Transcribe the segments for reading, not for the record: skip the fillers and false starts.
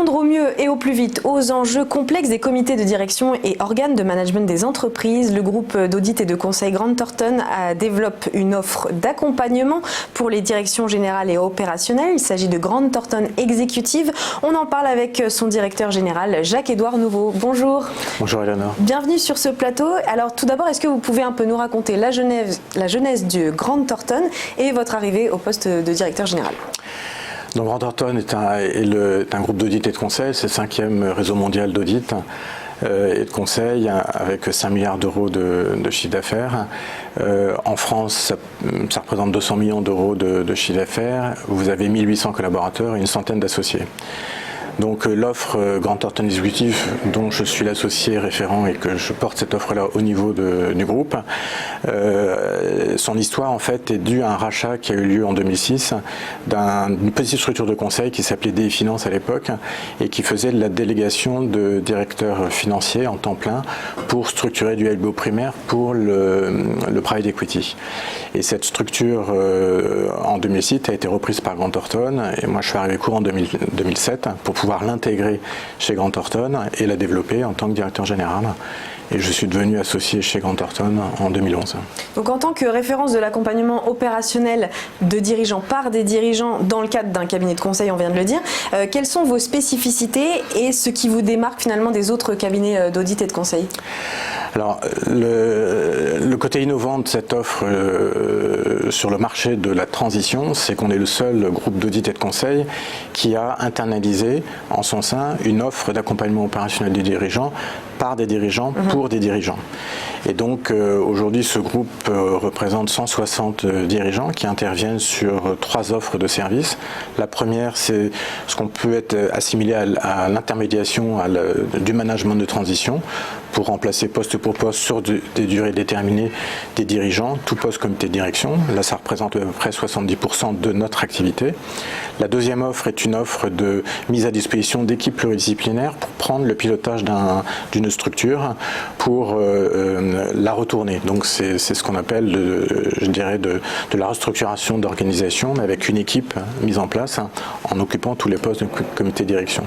Répondre au mieux et au plus vite aux enjeux complexes des comités de direction et organes de management des entreprises, le groupe d'audit et de conseil Grant Thornton développe une offre d'accompagnement pour les directions générales et opérationnelles. Il s'agit de Grant Thornton Executive. On en parle avec son directeur général, Jacques-Édouard Nouveau. Bonjour. Bonjour Eleonore. Bienvenue sur ce plateau. Alors tout d'abord, est-ce que vous pouvez un peu nous raconter la genèse du Grant Thornton et votre arrivée au poste de directeur général? Donc Grant Thornton est un groupe d'audit et de conseil, c'est le 5e réseau mondial d'audit et de conseil avec 5 milliards d'euros de chiffre d'affaires. En France, ça représente 200 millions d'euros de chiffre d'affaires. Vous avez 1800 collaborateurs et une centaine d'associés. Donc l'offre Grant Thornton Executive, dont je suis l'associé référent et que je porte cette offre-là au niveau du groupe, son histoire en fait est due à un rachat qui a eu lieu en 2006 d'une petite structure de conseil qui s'appelait DI Finance à l'époque et qui faisait de la délégation de directeurs financiers en temps plein pour structurer du LBO primaire pour le private equity. Et cette structure en 2006 a été reprise par Grant Thornton et moi je suis arrivé courant 2007 pour pouvoir l'intégrer chez Grant Thornton et la développer en tant que directeur général. Et je suis devenu associé chez Grant Thornton en 2011. Donc en tant que référence de l'accompagnement opérationnel de dirigeants par des dirigeants dans le cadre d'un cabinet de conseil, on vient de le dire, quelles sont vos spécificités et ce qui vous démarque finalement des autres cabinets d'audit et de conseil? Alors, le côté innovant de cette offre sur le marché de la transition, c'est qu'on est le seul groupe d'audit et de conseil qui a internalisé en son sein une offre d'accompagnement opérationnel des dirigeants par des dirigeants pour des dirigeants. Et donc aujourd'hui ce groupe représente 160 dirigeants qui interviennent sur 3 offres de services. La première, c'est ce qu'on peut être assimilé à l'intermédiation du management de transition pour remplacer poste pour poste sur des durées déterminées des dirigeants, tout poste comité de direction. Là, ça représente à peu près 70% de notre activité. La deuxième offre est une offre de mise à disposition d'équipes pluridisciplinaires pour prendre le pilotage d'une structure pour la retourner. Donc c'est ce qu'on appelle, je dirais, de la restructuration d'organisation, mais avec une équipe mise en place en occupant tous les postes de comité de direction.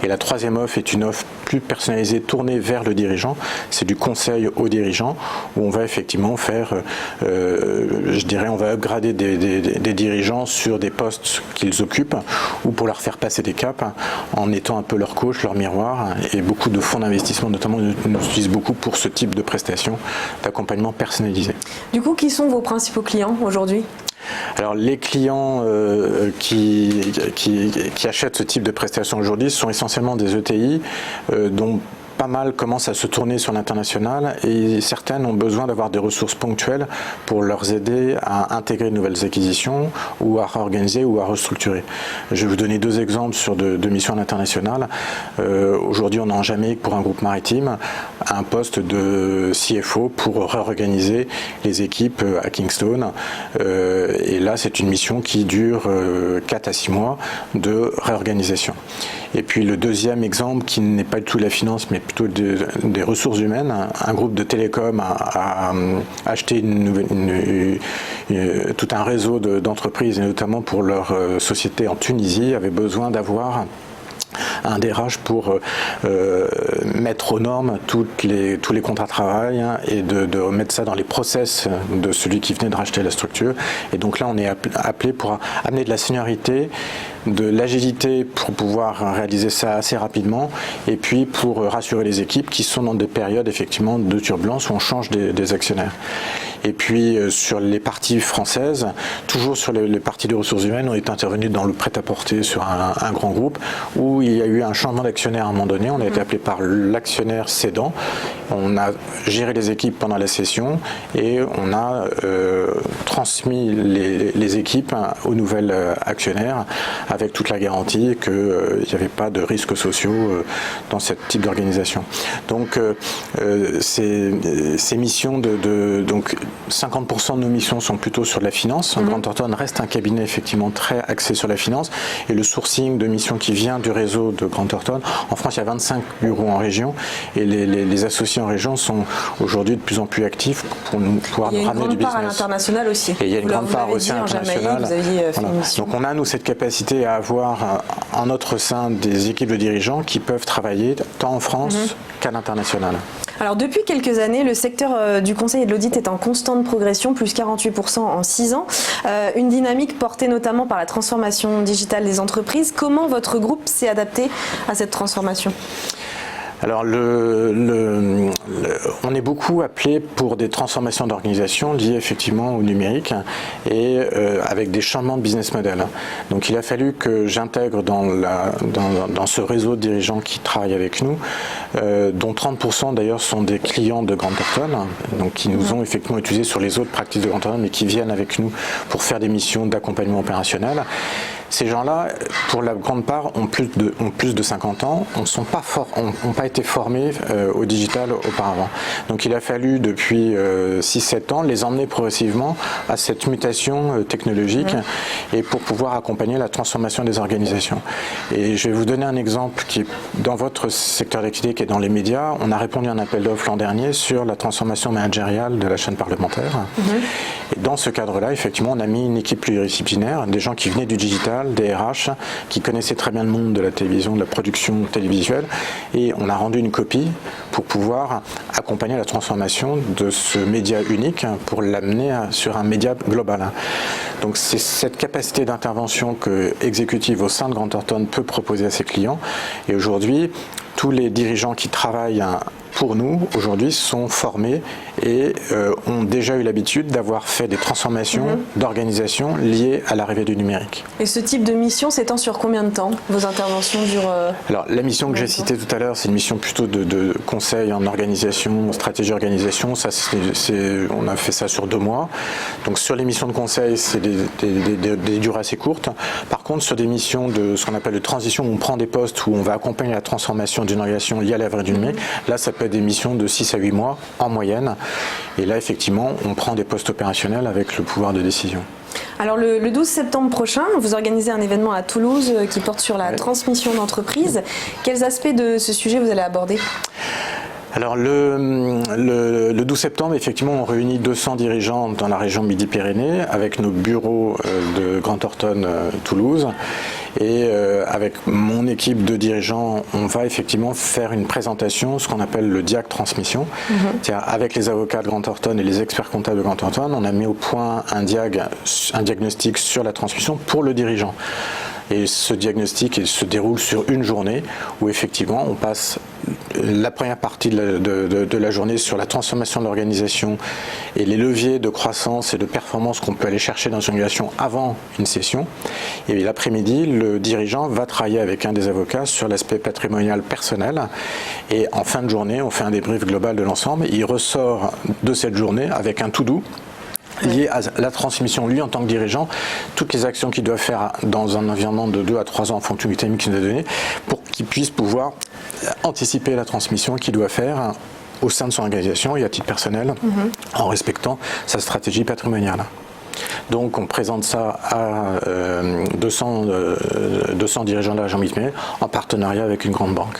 Et la troisième offre est une offre plus personnalisée, tournée vers le dirigeant. C'est du conseil aux dirigeants où on va effectivement faire, je dirais, on va upgrader des dirigeants sur des postes qu'ils occupent ou pour leur faire passer des caps en étant un peu leur coach, leur miroir. Et beaucoup de fonds d'investissement notamment nous utilisent beaucoup pour ce type de prestations d'accompagnement personnalisé. Du coup, qui sont vos principaux clients aujourd'hui ? Alors les clients qui achètent ce type de prestations aujourd'hui sont essentiellement des ETI dont pas mal commencent à se tourner sur l'international et certaines ont besoin d'avoir des ressources ponctuelles pour leur aider à intégrer de nouvelles acquisitions ou à réorganiser ou à restructurer. Je vais vous donner 2 exemples sur de missions à l'international. Aujourd'hui, on a en Jamaïque pour un groupe maritime un poste de CFO pour réorganiser les équipes à Kingston. Et là, c'est une mission qui dure 4 à 6 mois de réorganisation. Et puis le deuxième exemple, qui n'est pas du tout la finance, mais plutôt des ressources humaines, un groupe de télécom a acheté tout un réseau d'entreprises, et notamment pour leur société en Tunisie, avait besoin d'avoir un DRH pour mettre aux normes tous les contrats de travail et de mettre ça dans les process de celui qui venait de racheter la structure. Et donc là, on est appelé pour amener de la seniorité, de l'agilité pour pouvoir réaliser ça assez rapidement et puis pour rassurer les équipes qui sont dans des périodes effectivement de turbulence où on change des actionnaires. Et puis sur les parties françaises, toujours sur les parties de ressources humaines, on est intervenu dans le prêt-à-porter sur un grand groupe où il y a eu un changement d'actionnaire à un moment donné. On a été appelé par l'actionnaire cédant. On a géré les équipes pendant la session et on a transmis les équipes aux nouvelles actionnaires avec toute la garantie qu'il n'y avait pas de risques sociaux dans ce type d'organisation. Donc ces missions donc 50% de nos missions sont plutôt sur la finance. Grant Thornton reste un cabinet effectivement très axé sur la finance et le sourcing de missions qui vient du réseau de Grant Thornton. En France, il y a 25 bureaux en région et les associés en région sont aujourd'hui de plus en plus actifs pour nous pouvoir ramener du business. Il y a une grande part à l'international aussi. Et il y a une grande part aussi à l'international. Voilà. Donc on a, nous, cette capacité à avoir en notre sein des équipes de dirigeants qui peuvent travailler tant en France qu'à l'international. Alors depuis quelques années, le secteur du conseil et de l'audit est en constante progression, plus 48% en 6 ans. Une dynamique portée notamment par la transformation digitale des entreprises. Comment votre groupe s'est adapté à cette transformation ? Alors, on est beaucoup appelé pour des transformations d'organisation liées effectivement au numérique et avec des changements de business model. Donc, il a fallu que j'intègre dans ce réseau de dirigeants qui travaillent avec nous, dont 30% d'ailleurs sont des clients de Grant Thornton, donc qui nous ont effectivement utilisés sur les autres pratiques de Grant Thornton, mais qui viennent avec nous pour faire des missions d'accompagnement opérationnel. Ces gens-là, pour la grande part, ont plus de 50 ans, n'ont pas été formés au digital auparavant. Donc il a fallu, depuis 6-7 ans, les emmener progressivement à cette mutation technologique et pour pouvoir accompagner la transformation des organisations. Et je vais vous donner un exemple qui est dans votre secteur d'activité, qui est dans les médias. On a répondu à un appel d'offres l'an dernier sur la transformation managériale de la chaîne parlementaire. Et dans ce cadre-là, effectivement, on a mis une équipe pluridisciplinaire, des gens qui venaient du digital, des RH, qui connaissaient très bien le monde de la télévision, de la production télévisuelle, et on a rendu une copie pour pouvoir accompagner la transformation de ce média unique pour l'amener sur un média global. Donc c'est cette capacité d'intervention que Exécutive au sein de Grant Thornton peut proposer à ses clients, et aujourd'hui, tous les dirigeants qui travaillent pour nous, aujourd'hui, sont formés et ont déjà eu l'habitude d'avoir fait des transformations d'organisation liées à l'arrivée du numérique. Et ce type de mission s'étend sur combien de temps? Vos interventions durent... Alors, la mission que j'ai citée tout à l'heure, c'est une mission plutôt de conseil en organisation, stratégie organisation. Ça, on a fait ça sur 2 mois. Donc, sur les missions de conseil, c'est des durées assez courtes. Par contre, sur des missions de ce qu'on appelle de transition, où on prend des postes, où on va accompagner la transformation d'une organisation liée à l'arrivée du numérique, là, ça peut être des missions de 6 à 8 mois en moyenne. Et là, effectivement, on prend des postes opérationnels avec le pouvoir de décision. Alors le 12 septembre prochain, vous organisez un événement à Toulouse qui porte sur la transmission d'entreprise. Quels aspects de ce sujet vous allez aborder ? Alors le 12 septembre, effectivement, on réunit 200 dirigeants dans la région Midi-Pyrénées avec nos bureaux de Grant Thornton Toulouse. Et avec mon équipe de dirigeants, on va effectivement faire une présentation, ce qu'on appelle le DIAC Transmission. C'est-à-dire, avec les avocats de Grant Thornton et les experts comptables de Grant Thornton, on a mis au point un diagnostic sur la transmission pour le dirigeant. Et ce diagnostic se déroule sur une journée où effectivement on passe la première partie de la journée sur la transformation de l'organisation et les leviers de croissance et de performance qu'on peut aller chercher dans une organisation avant une session. Et l'après-midi, le dirigeant va travailler avec un des avocats sur l'aspect patrimonial personnel. Et en fin de journée, on fait un débrief global de l'ensemble. Il ressort de cette journée avec un to-do lié à la transmission, lui en tant que dirigeant, toutes les actions qu'il doit faire dans un environnement de 2 à 3 ans en fonction du timing qu'il nous a donné, pour qu'il puisse pouvoir anticiper la transmission qu'il doit faire au sein de son organisation et à titre personnel, en respectant sa stratégie patrimoniale. Donc on présente ça à 200 dirigeants de la région Midi-Pyrénées en partenariat avec une grande banque.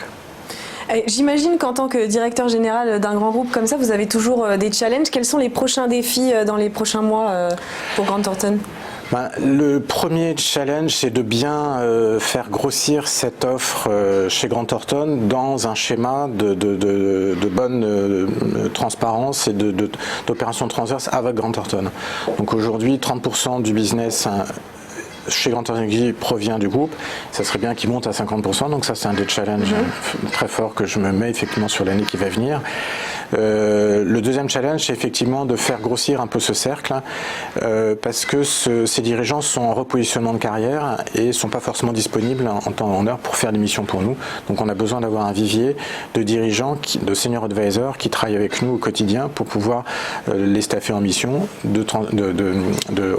J'imagine qu'en tant que directeur général d'un grand groupe comme ça, vous avez toujours des challenges. Quels sont les prochains défis dans les prochains mois pour Grant Thornton ? Le premier challenge, c'est de bien faire grossir cette offre chez Grant Thornton dans un schéma de bonne transparence et d'opération transverse avec Grant Thornton. Donc aujourd'hui, 30% du business chez Grant Thornton provient du groupe, ça serait bien qu'il monte à 50%, donc ça c'est un des challenges très forts que je me mets effectivement sur l'année qui va venir. Le deuxième challenge, c'est effectivement de faire grossir un peu ce cercle, parce que ces dirigeants sont en repositionnement de carrière et ne sont pas forcément disponibles en temps et en heure pour faire des missions pour nous. Donc on a besoin d'avoir un vivier de dirigeants, de senior advisors qui travaillent avec nous au quotidien pour pouvoir les staffer en mission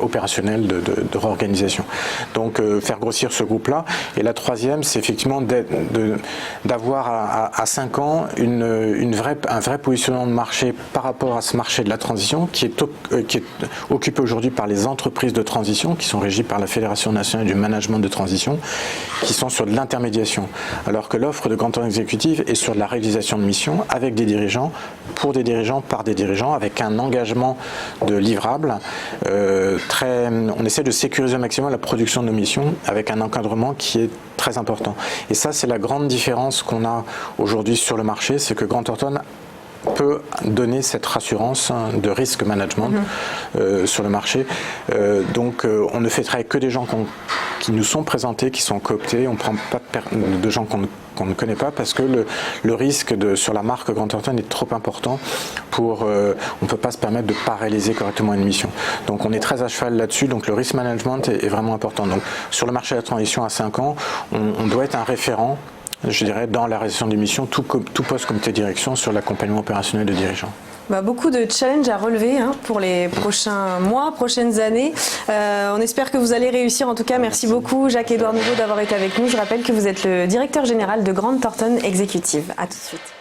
opérationnelle de réorganisation. Donc faire grossir ce groupe-là. Et la troisième, c'est effectivement d'avoir à 5 ans un vrai positionnement positionnement de marché par rapport à ce marché de la transition qui est occupé aujourd'hui par les entreprises de transition qui sont régies par la Fédération nationale du management de transition, qui sont sur de l'intermédiation, alors que l'offre de Grand Thornton Executive est sur de la réalisation de missions avec des dirigeants, pour des dirigeants, par des dirigeants, avec un engagement de livrables. On essaie de sécuriser au maximum la production de nos missions avec un encadrement qui est très important. Et ça, c'est la grande différence qu'on a aujourd'hui sur le marché, c'est que Grant Thornton peut donner cette rassurance de risk management sur le marché. Donc on ne fait travailler que des gens qui nous sont présentés, qui sont cooptés. On ne prend pas de gens qu'on ne connaît pas parce que le risque sur la marque Grant Thornton est trop important pour... on ne peut pas se permettre de ne pas réaliser correctement une mission. Donc on est très à cheval là-dessus. Donc le risk management est vraiment important. Donc sur le marché de la transition à 5 ans, on doit être un référent, je dirais, dans la réalisation des missions, tout poste comité de direction sur l'accompagnement opérationnel de dirigeants. Beaucoup de challenges à relever pour les prochains mois, prochaines années. On espère que vous allez réussir. En tout cas, merci beaucoup Jacques-Édouard Nouveau d'avoir été avec nous. Je rappelle que vous êtes le directeur général de Grant Thornton Executive. À tout de suite.